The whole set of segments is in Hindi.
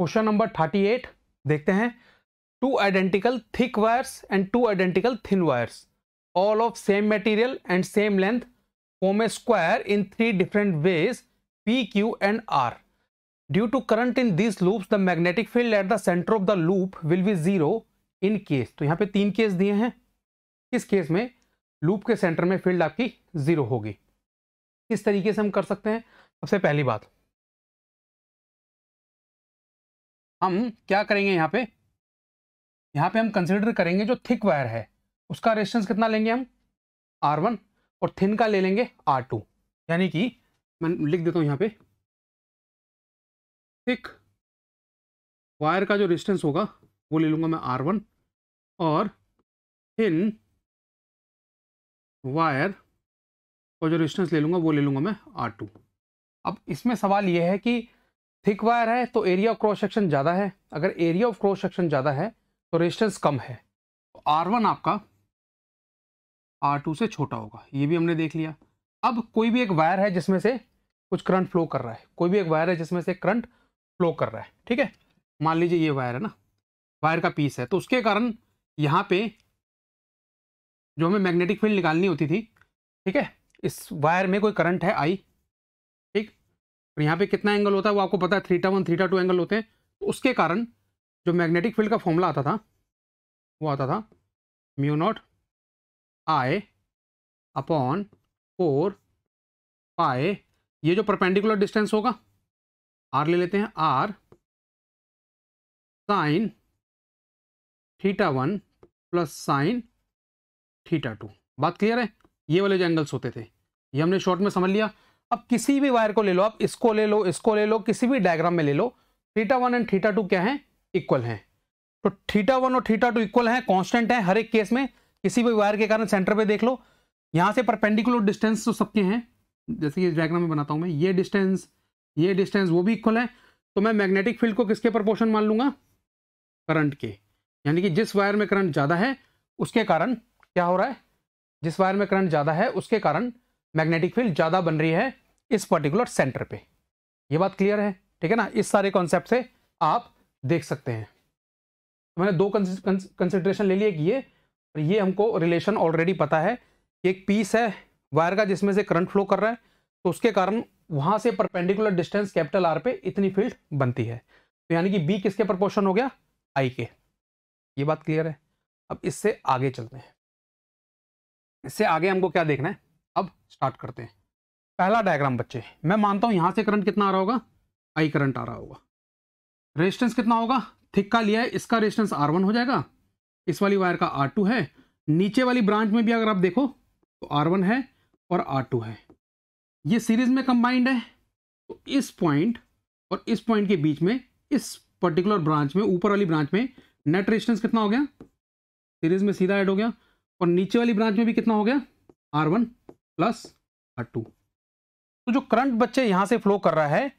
क्वेश्चन नंबर 38 देखते हैं। Two identical thick wires and two identical thin wires all of same material and same length form a square in three different ways P, Q and R. Due to current in these loops, the magnetic field at the center of the loop will be zero in case. तो यहाँ पे 3 केस दिए हैं। किस केस में लूप के सेंटर में फील्ड आपकी जीरो होगी। किस तरीके से हम कर सकते हैं? सबसे पहली बात हम क्या करेंगे, यहाँ पे हम कंसिडर करेंगे जो थिक वायर है उसका रेजिस्टेंस कितना लेंगे हम R1 और थिन का ले लेंगे R2। यानी कि मैं लिख देता हूं यहाँ पे थिक वायर का जो रेजिस्टेंस होगा वो ले लूंगा मैं R1 और थिन वायर का जो रेजिस्टेंस ले लूंगा वो ले लूंगा मैं R2। अब इसमें सवाल ये है कि थिक वायर है तो एरिया ऑफ क्रॉस सेक्शन ज़्यादा है, अगर एरिया ऑफ क्रॉस सेक्शन ज़्यादा है तो रेजिस्टेंस कम है, तो R1 आपका R2 से छोटा होगा। ये भी हमने देख लिया। अब कोई भी एक वायर है जिसमें से कुछ करंट फ्लो कर रहा है, कोई भी एक वायर है जिसमें से करंट फ्लो कर रहा है, ठीक है। मान लीजिए ये वायर है ना, वायर का पीस है, तो उसके कारण यहाँ पे जो हमें मैग्नेटिक फील्ड निकालनी होती थी, ठीक है, इस वायर में कोई करंट है I, ठीक, और यहाँ पे कितना एंगल होता है वो आपको पता है, θ1 θ2 एंगल होते हैं। तो उसके कारण जो मैग्नेटिक फील्ड का फॉर्मूला आता था वो आता था μ0 I अपॉन 4 पाई, ये जो परपेंडिकुलर डिस्टेंस होगा R ले लेते हैं, R साइन θ1 प्लस साइन θ2। बात क्लियर है? ये वाले जो एंगल्स होते थे ये हमने शॉर्ट में समझ लिया। अब किसी भी वायर को ले लो, आप इसको ले लो, इसको ले लो, किसी भी डायग्राम में ले लो, θ1 एंड θ2 क्या है? इक्वल हैं। तो θ1 और θ2 इक्वल हैं, कांस्टेंट है हर एक केस में। किसी भी वायर के कारण सेंटर पे देख लो, यहां से परपेंडिकुलर डिस्टेंस तो सबके हैं, जैसे कि इस डायग्राम में बनाता हूं मैं, ये डिस्टेंस वो भी इक्वल है। तो मैं मैग्नेटिक फील्ड को किसके प्रोपोर्शन मान लूंगा? करंट के। यानी कि जिस वायर में करंट ज्यादा है उसके कारण क्या हो रहा है, जिस वायर में करंट ज्यादा है उसके कारण मैग्नेटिक फील्ड ज्यादा बन रही है इस पर्टिकुलर सेंटर पे। ये बात क्लियर है, ठीक है ना। इस सारे कॉन्सेप्ट से आप देख सकते हैं। तो मैंने दो कंसिडरेशन ले लिए, ये हमको रिलेशन ऑलरेडी पता है कि एक पीस है वायर का जिसमें से करंट फ्लो कर रहा है, तो उसके कारण वहां से परपेंडिकुलर डिस्टेंस कैपिटल R पे इतनी फील्ड बनती है। तो यानी कि B किसके प्रोपोर्शन हो गया? I के। ये बात क्लियर है। अब इससे आगे चलते हैं। इससे आगे हमको क्या देखना है, अब स्टार्ट करते हैं। पहला डायग्राम बच्चे, मैं मानता हूं यहां से करंट कितना आ रहा होगा? I करंट आ रहा होगा। रेजिस्टेंस कितना होगा? थिक का लिया है, इसका रेजिस्टेंस R1 हो जाएगा, इस वाली वायर का R2 है, नीचे वाली ब्रांच में भी अगर आप देखो तो R1 है और R2 है, ये सीरीज में कंबाइंड है। तो इस पॉइंट और इस पॉइंट के बीच में, इस पर्टिकुलर ब्रांच में, ऊपर वाली ब्रांच में नेट रेजिस्टेंस कितना हो गया? सीरीज में सीधा ऐड हो गया। और नीचे वाली ब्रांच में भी कितना हो गया? R1 plus R2। तो जो करंट बच्चे यहां से फ्लो कर रहा है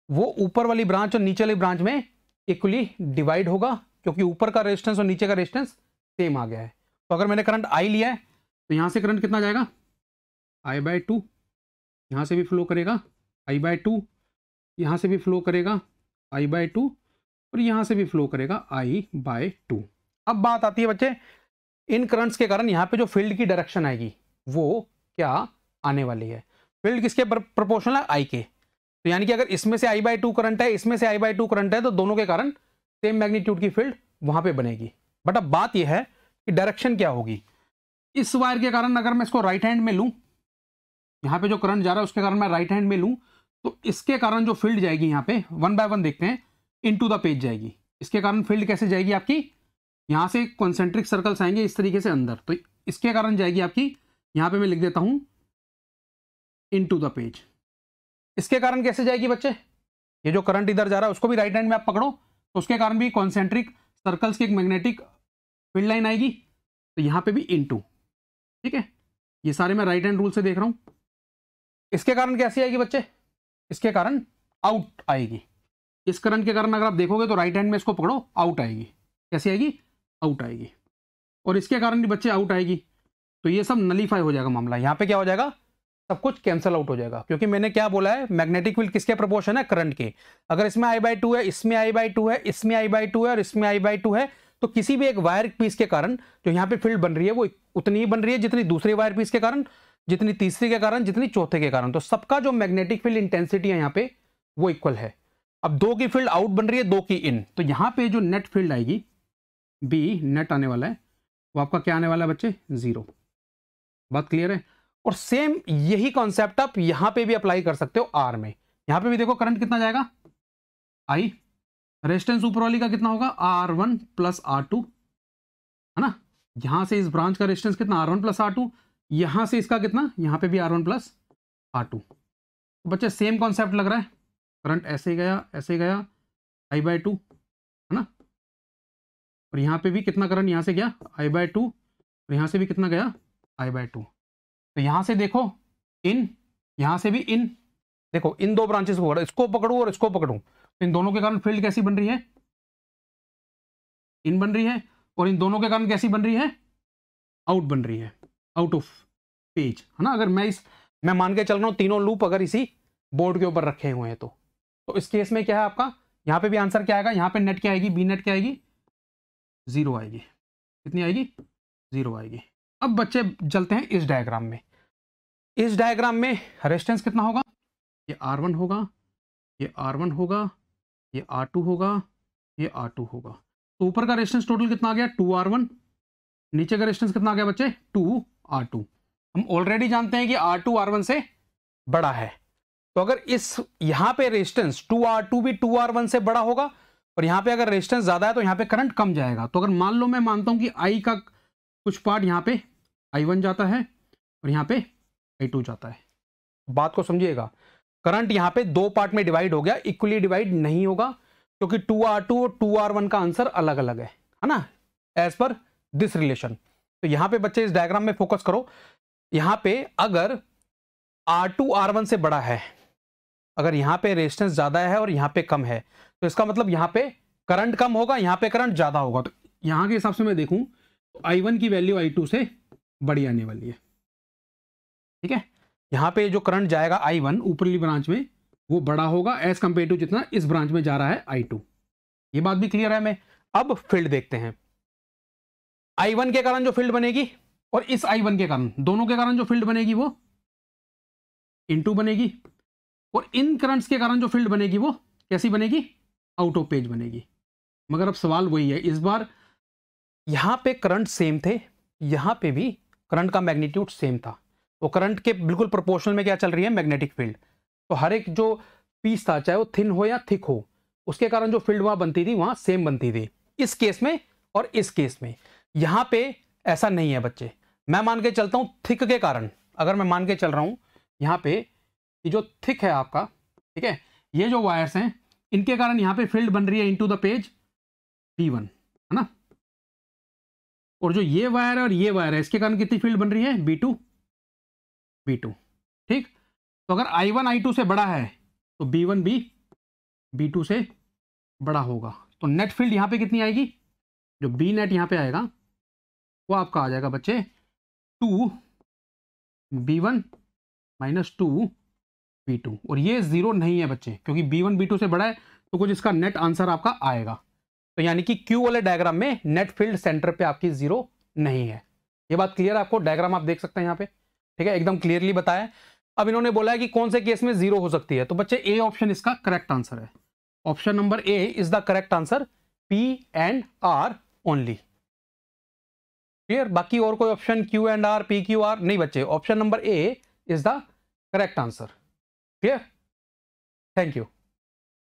वो ऊपर वाली ब्रांच और नीचे वाली ब्रांच में इक्वली डिवाइड होगा, क्योंकि ऊपर का रेजिस्टेंस और नीचे का रेजिस्टेंस सेम आ गया है। तो अगर मैंने करंट I लिया है तो यहां से करंट कितना जाएगा? I/2। यहां से भी फ्लो करेगा I/2, यहां से भी फ्लो करेगा I/2 और यहां से भी फ्लो करेगा I/2। अब बात आती है बच्चे, इन करंट्स के कारण यहां पे जो फील्ड की डायरेक्शन आएगी वो क्या आने वाली है? फील्ड किसके प्रोपोर्शनल है? I के। तो यानी कि अगर इसमें से I/2 करंट है, इसमें से I/2 करंट है, तो दोनों के कारण सेम मैग्नीट्यूड की फील्ड वहां पे बनेगी। बट अब बात यह है कि डायरेक्शन क्या होगी। इस वायर के कारण अगर मैं इसको राइट हैंड में लूं, यहां पे जो करंट जा रहा है उसके कारण मैं राइट हैंड में लूं, तो इसके कारण जो फील्ड जाएगी यहां पे, वन बाय वन देखते हैं, इनटू द पेज जाएगी। इसके कारण फील्ड कैसे जाएगी आपकी? यहां से कॉन्सेंट्रिक सर्कल्स आएंगे इस तरीके से अंदर, तो इसके कारण जाएगी आपकी, यहां पे मैं लिख देता हूं इनटू द पेज। इसके कारण कैसे जाएगी बच्चे? ये जो करंट इधर जा रहा है उसको भी राइट हैंड में आप पकड़ो, तो उसके कारण भी कॉन्सेंट्रिक सर्कल्स की एक मैग्नेटिक फील्ड लाइन आएगी, तो यहां पे भी इनटू, ठीक है। ये सारे मैं राइट हैंड रूल से देख रहा हूं। इसके कारण कैसी आएगी बच्चे? इसके कारण आउट आएगी। इस करंट के कारण अगर आप देखोगे तो राइट हैंड में इसको पकड़ो, आउट आएगी। कैसी आएगी? आउट आएगी। और इसके कारण भी बच्चे आउट आएगी, तो ये सब नलीफाई हो जाएगा मामला। यहां पे क्या हो जाएगा? सब कुछ कैंसल आउट हो जाएगा, क्योंकि मैंने क्या बोला है, मैग्नेटिक फील्ड किसके प्रोपोर्शन है, करंट के। अगर इसमें I/2 है, इसमें I/2 है, इसमें I/2 है और इसमें I/2 है, तो किसी भी एक वायर पीस के कारण जो यहाँ पे फील्ड बन रही है वो उतनी ही बन रही है जितनी दूसरे वायर पीस के कारण, जितनी तीसरे के कारण, जितनी चौथे के कारण। तो सबका जो मैग्नेटिक फील्ड इंटेंसिटी है यहाँ पे वो इक्वल है। अब दो की फील्ड आउट बन रही है, दो की इन, तो यहाँ पे जो नेट फील्ड आएगी, बी नेट आने वाला है, वो आपका क्या आने वाला है बच्चे, 0। बात क्लियर है। और सेम यही कॉन्सेप्ट आप यहां पे भी अप्लाई कर सकते हो आर में। यहां पे भी देखो करंट कितना जाएगा, आई, रेजिस्टेंस ऊपर वाली का कितना होगा, R1 प्लस R2, है ना। यहां से इस ब्रांच का रेजिस्टेंस कितना, R1 प्लस R2, यहां से इसका कितना, यहां पे भी R1 प्लस R2। तो बच्चे सेम कॉन्सेप्ट लग रहा है, करंट ऐसे गया I/2, है ना। और यहां पे भी कितना करंट यहां से गया, I/2, और यहां से भी कितना गया, I/2। तो यहां से देखो इन, यहां से भी इन, देखो इन दो ब्रांचेस को, इसको पकड़ू और इसको पकड़ू, तो इन दोनों के कारण फील्ड कैसी बन रही है, इन बन रही है, और इन दोनों के कारण कैसी बन रही है, आउट बन रही है, आउट ऑफ पेज, है ना। अगर मैं मान के चल रहा हूं तीनों लूप अगर इसी बोर्ड के ऊपर रखे हुए हैं तो इस केस में क्या है आपका, यहां पे भी आंसर क्या आएगा, यहां पे नेट क्या आएगी, बी नेट क्या आएगी, 0 आएगी। कितनी आएगी, 0 आएगी। अब बच्चे चलते हैं इस डायग्राम में। इस डायग्राम में रेजिस्टेंस कितना होगा, ये R1 होगा, ये R1 होगा, ये R2 होगा, ये R2 होगा। तो ऊपर का रेजिस्टेंस टोटल कितना आ गया, 2R1, नीचे का रेजिस्टेंस कितना आ गया बच्चे, 2R2। हम ऑलरेडी जानते हैं कि R2 R1 से बड़ा है, तो अगर इस यहां पे रेजिस्टेंस 2R2 भी 2R1 से बड़ा होगा, और यहां पे अगर रेजिस्टेंस ज्यादा है तो यहां पे करंट कम जाएगा। तो अगर मान लो मैं मानता हूं कि I का कुछ पार्ट यहां पे I1 जाता है और यहां पे I2 जाता है, बात को समझिएगा। करंट यहां पे दो पार्ट में डिवाइड हो गया, इक्वली डिवाइड नहीं होगा, क्योंकि 2R2 और 2R1 का आंसर अलग अलग है ना, एज पर दिस रिलेशन। तो यहां पे बच्चे इस डायग्राम में फोकस करो। यहां पे अगर R2 R1 से बड़ा है, अगर यहां पे रेजिस्टेंस ज्यादा है और यहां पे कम है, तो इसका मतलब यहां पे करंट कम होगा, यहां पे करंट ज्यादा होगा। तो यहां के हिसाब से मैं देखूं तो I1 की वैल्यू I2 से बड़ी आने वाली है, ठीक है। यहां पे जो करंट जाएगा I1 ऊपरली ब्रांच में वो बड़ा होगा एज कंपेयर टू जितना इस ब्रांच में जा रहा है I2। ये बात भी क्लियर है। मैं अब फील्ड देखते हैं। I1 के कारण जो फील्ड बनेगी और इस I1 के कारण, दोनों के कारण जो फील्ड बनेगी वो इनटू बनेगी, और इन करंट्स के कारण जो फील्ड बनेगी वो कैसी बनेगी, आउट ऑफ पेज बनेगी। मगर अब सवाल वही है, इस बार यहां पे करंट सेम थे, यहां पे भी करंट का मैग्नीट्यूड सेम था, तो करंट के बिल्कुल प्रोपोर्शनल में क्या चल रही है, मैग्नेटिक फील्ड। तो हर एक जो पीस था, चाहे वो थिन हो या थिक हो, उसके कारण जो फील्ड वहां बनती थी वहां सेम बनती थी, इस केस में और इस केस में। यहां पे ऐसा नहीं है बच्चे। मैं मान के चलता हूं थिक के कारण, अगर मैं मान के चल रहा हूं यहां पे ये जो थिक है आपका, ठीक है, ये जो वायर्स हैं इनके कारण यहां पे फील्ड बन रही है इनटू द पेज B1, है ना। और जो ये वायर है और ये वायर है, इसके कारण कितनी फील्ड बन रही है, B2, ठीक। तो अगर I1 I2 से बड़ा है तो B1 भी B2 से बड़ा होगा। तो नेट फील्ड यहां पे कितनी आएगी, जो बी नेट यहां पे आएगा वो आपका आ जाएगा बच्चे 2B1 माइनस 2B2। और ये 0 नहीं है बच्चे, क्योंकि B1 B2 से बड़ा है, तो कुछ इसका नेट आंसर आपका आएगा। तो यानी कि Q वाले डायग्राम में नेट फील्ड सेंटर पे आपकी 0 नहीं है। ये बात क्लियर है आपको, डायग्राम आप देख सकते हैं यहाँ पे, ठीक है, एकदम क्लियरली बताया। अब इन्होंने बोला है कि कौन से केस में 0 हो सकती है, तो बच्चे ए ऑप्शन इसका करेक्ट आंसर है। Option number A is the correct answer, P and R only. Clear, बाकी और कोई option Q and R, P Q R नहीं बच्चे, option number A is the correct answer. Clear, thank you.